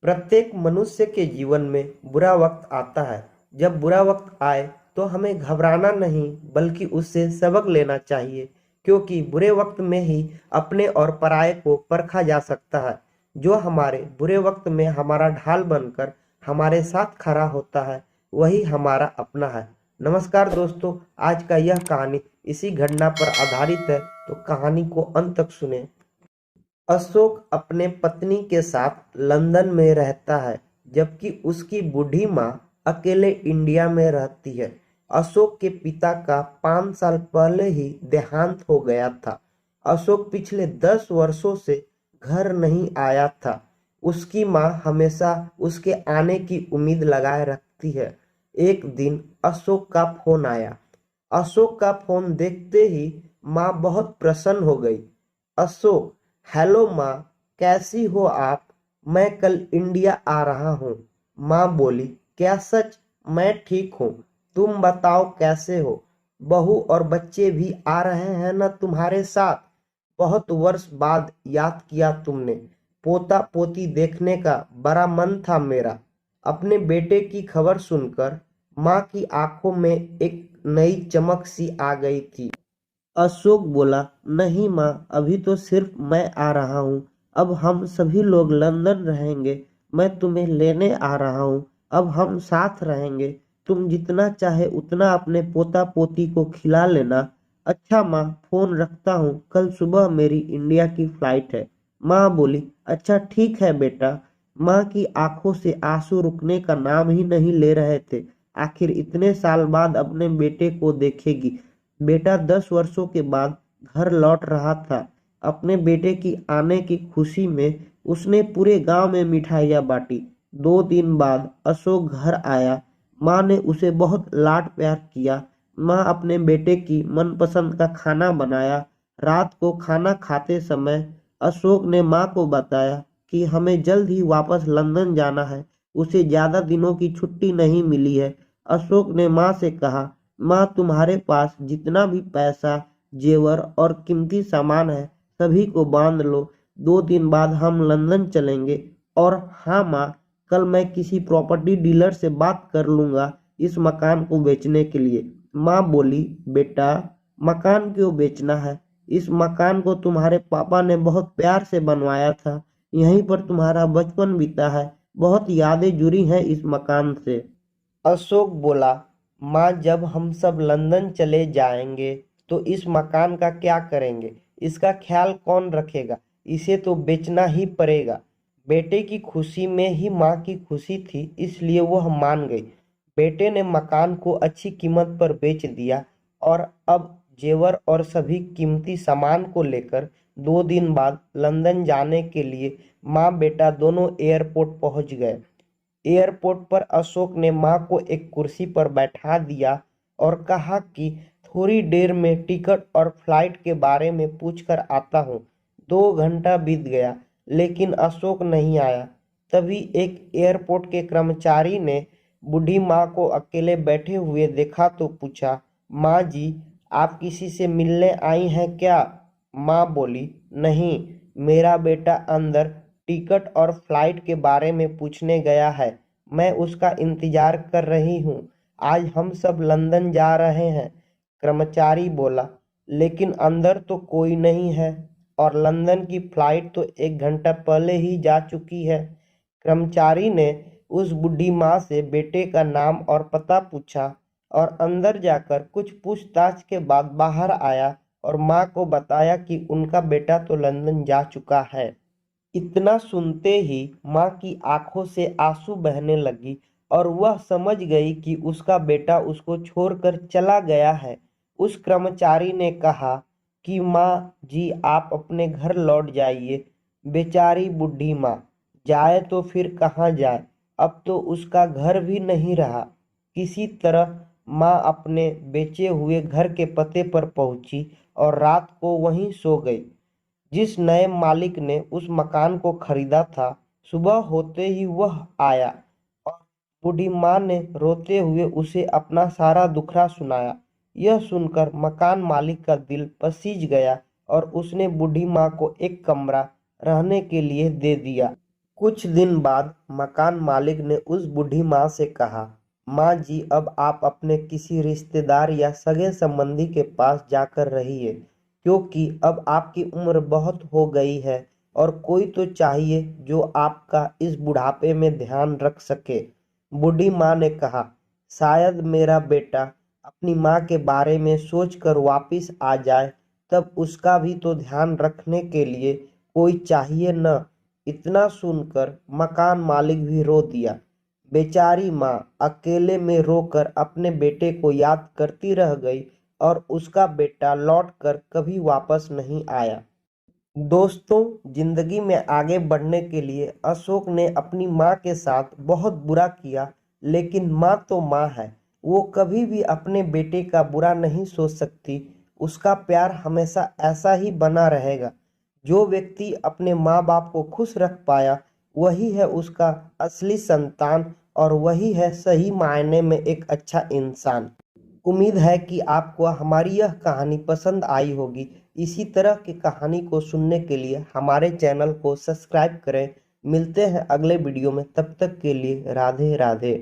प्रत्येक मनुष्य के जीवन में बुरा वक्त आता है। जब बुरा वक्त आए तो हमें घबराना नहीं बल्कि उससे सबक लेना चाहिए, क्योंकि बुरे वक्त में ही अपने और पराये को परखा जा सकता है। जो हमारे बुरे वक्त में हमारा ढाल बनकर हमारे साथ खड़ा होता है वही हमारा अपना है। नमस्कार दोस्तों, आज का यह कहानी इसी घटना पर आधारित है, तो कहानी को अंत तक सुने। अशोक अपने पत्नी के साथ लंदन में रहता है, जबकि उसकी बूढ़ी माँ अकेले इंडिया में रहती है। अशोक के पिता का 5 साल पहले ही देहांत हो गया था। अशोक पिछले 10 वर्षों से घर नहीं आया था। उसकी माँ हमेशा उसके आने की उम्मीद लगाए रखती है। एक दिन अशोक का फोन आया। अशोक का फोन देखते ही माँ बहुत प्रसन्न हो गई। अशोक, हेलो माँ, कैसी हो आप? मैं कल इंडिया आ रहा हूँ। माँ बोली, क्या सच? मैं ठीक हूँ। तुम बताओ कैसे हो? बहू और बच्चे भी आ रहे हैं ना तुम्हारे साथ? बहुत वर्ष बाद याद किया तुमने। पोता पोती देखने का बड़ा मन था मेरा। अपने बेटे की खबर सुनकर माँ की आंखों में एक नई चमक सी आ गई थी। अशोक बोला, नहीं माँ, अभी तो सिर्फ मैं आ रहा हूँ। अब हम सभी लोग लंदन रहेंगे। मैं तुम्हें लेने आ रहा हूँ। अब हम साथ रहेंगे। तुम जितना चाहे उतना अपने पोता पोती को खिला लेना। अच्छा माँ, फोन रखता हूँ। कल सुबह मेरी इंडिया की फ्लाइट है। माँ बोली, अच्छा ठीक है बेटा। माँ की आंखों से आंसू रुकने का नाम ही नहीं ले रहे थे। आखिर इतने साल बाद अपने बेटे को देखेगी। बेटा 10 वर्षों के बाद घर लौट रहा था। अपने बेटे की आने की खुशी में उसने पूरे गांव में मिठाइयाँ बांटी। 2 दिन बाद अशोक घर आया। माँ ने उसे बहुत लाड प्यार किया। माँ अपने बेटे की मनपसंद का खाना बनाया। रात को खाना खाते समय अशोक ने माँ को बताया कि हमें जल्द ही वापस लंदन जाना है। उसे ज्यादा दिनों की छुट्टी नहीं मिली है। अशोक ने माँ से कहा, माँ, तुम्हारे पास जितना भी पैसा, जेवर और कीमती सामान है सभी को बांध लो। 2 दिन बाद हम लंदन चलेंगे। और हाँ माँ, कल मैं किसी प्रॉपर्टी डीलर से बात कर लूंगा इस मकान को बेचने के लिए। माँ बोली, बेटा, मकान क्यों बेचना है? इस मकान को तुम्हारे पापा ने बहुत प्यार से बनवाया था। यहीं पर तुम्हारा बचपन बीता है। बहुत यादें जुड़ी हैं इस मकान से। अशोक बोला, माँ, जब हम सब लंदन चले जाएंगे तो इस मकान का क्या करेंगे? इसका ख्याल कौन रखेगा? इसे तो बेचना ही पड़ेगा। बेटे की खुशी में ही माँ की खुशी थी, इसलिए वह मान गई। बेटे ने मकान को अच्छी कीमत पर बेच दिया और अब जेवर और सभी कीमती सामान को लेकर 2 दिन बाद लंदन जाने के लिए माँ बेटा दोनों एयरपोर्ट पहुंच गए। एयरपोर्ट पर अशोक ने माँ को एक कुर्सी पर बैठा दिया और कहा कि थोड़ी देर में टिकट और फ्लाइट के बारे में पूछकर आता हूँ। 2 घंटा बीत गया लेकिन अशोक नहीं आया। तभी एक एयरपोर्ट के कर्मचारी ने बूढ़ी माँ को अकेले बैठे हुए देखा तो पूछा, माँ जी, आप किसी से मिलने आई हैं क्या? माँ बोली, नहीं, मेरा बेटा अंदर टिकट और फ्लाइट के बारे में पूछने गया है। मैं उसका इंतजार कर रही हूँ। आज हम सब लंदन जा रहे हैं। कर्मचारी बोला, लेकिन अंदर तो कोई नहीं है और लंदन की फ्लाइट तो 1 घंटा पहले ही जा चुकी है। कर्मचारी ने उस बूढ़ी माँ से बेटे का नाम और पता पूछा और अंदर जाकर कुछ पूछताछ के बाद बाहर आया और माँ को बताया कि उनका बेटा तो लंदन जा चुका है। इतना सुनते ही माँ की आंखों से आंसू बहने लगी और वह समझ गई कि उसका बेटा उसको छोड़कर चला गया है। उस कर्मचारी ने कहा कि माँ जी, आप अपने घर लौट जाइए। बेचारी बूढ़ी माँ जाए तो फिर कहाँ जाए? अब तो उसका घर भी नहीं रहा। किसी तरह माँ अपने बेचे हुए घर के पते पर पहुंची और रात को वहीं सो गई। जिस नए मालिक ने उस मकान को खरीदा था, सुबह होते ही वह आया और बूढ़ी माँ ने रोते हुए उसे अपना सारा दुखड़ा सुनाया। यह सुनकर मकान मालिक का दिल पसीज गया और उसने बूढ़ी माँ को एक कमरा रहने के लिए दे दिया। कुछ दिन बाद मकान मालिक ने उस बूढ़ी माँ से कहा, माँ जी, अब आप अपने किसी रिश्तेदार या सगे संबंधी के पास जाकर रहिए, क्योंकि अब आपकी उम्र बहुत हो गई है और कोई तो चाहिए जो आपका इस बुढ़ापे में ध्यान रख सके। बूढ़ी माँ ने कहा, शायद मेरा बेटा अपनी माँ के बारे में सोचकर वापिस आ जाए, तब उसका भी तो ध्यान रखने के लिए कोई चाहिए न। इतना सुनकर मकान मालिक भी रो दिया। बेचारी माँ अकेले में रोकर अपने बेटे को याद करती रह गई और उसका बेटा लौटकर कभी वापस नहीं आया। दोस्तों, जिंदगी में आगे बढ़ने के लिए अशोक ने अपनी माँ के साथ बहुत बुरा किया, लेकिन माँ तो माँ है, वो कभी भी अपने बेटे का बुरा नहीं सोच सकती। उसका प्यार हमेशा ऐसा ही बना रहेगा। जो व्यक्ति अपने माँ बाप को खुश रख पाया, वही है उसका असली संतान और वही है सही मायने में एक अच्छा इंसान। उम्मीद है कि आपको हमारी यह कहानी पसंद आई होगी। इसी तरह की कहानी को सुनने के लिए हमारे चैनल को सब्सक्राइब करें। मिलते हैं अगले वीडियो में, तब तक के लिए राधे राधे।